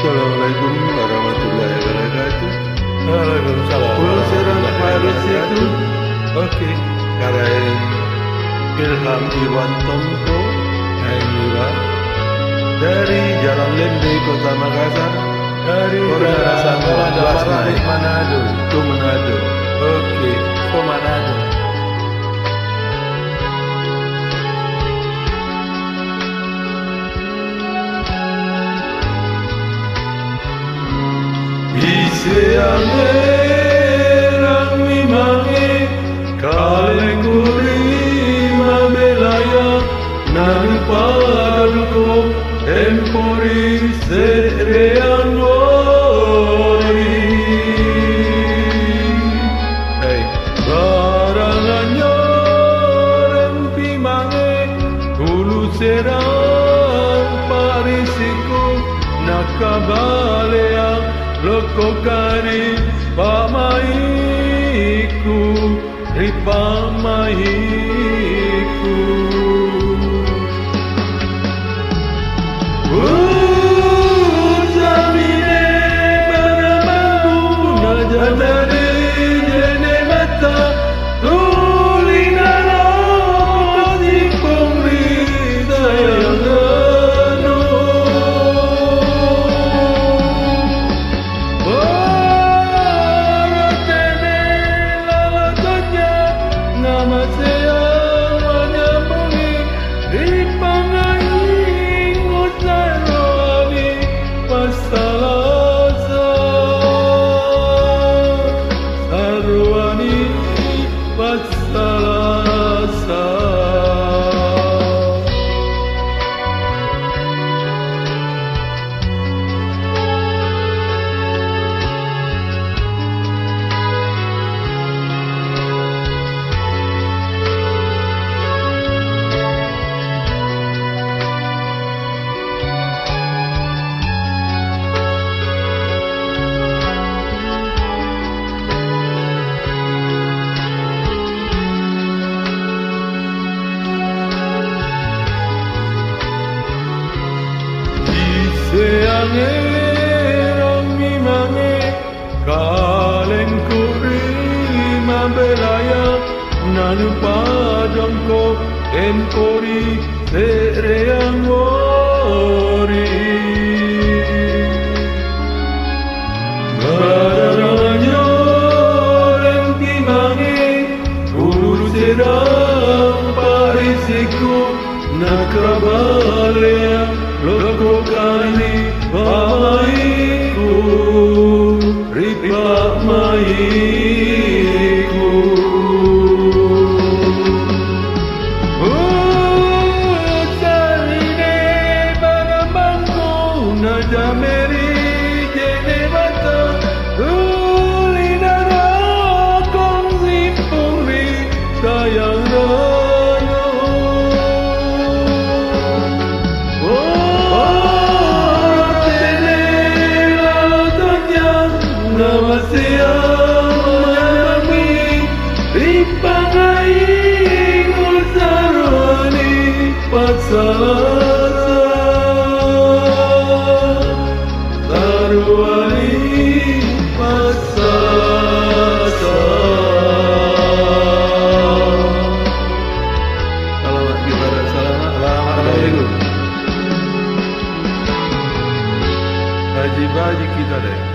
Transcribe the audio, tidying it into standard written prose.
Assalamualaikum warahmatullahi wabarakatuh. Waalaikumsalam. Pulau Serang Paris itu Oke. karain Ilham Iwan Tomko Alhamdulillah. dari Jalan Lende Kota Makassar. Dari Jalan Manado. Itu Manado. Oke. Ke Manado. Isiang mimange kaleng kuri mabelaya narupaduko tempori sereanori. Hey, baranganyo rempimange hulu serang parisiku nakabalea loko kari pamaiku ripamaiku. Zamine baramangu najadari jene mata tulinaro di pungri dayangano. Seange mimange kaleng kuri mabelaya nanu padongko empori sereangori. Baranganyo rempimange hulu serang parisiku nakabalea loko kani pamaiku ripamaiku. Sarine barabangku najameri jene mata tulinaro kongsi pungri sayang rano. Haji kita deh.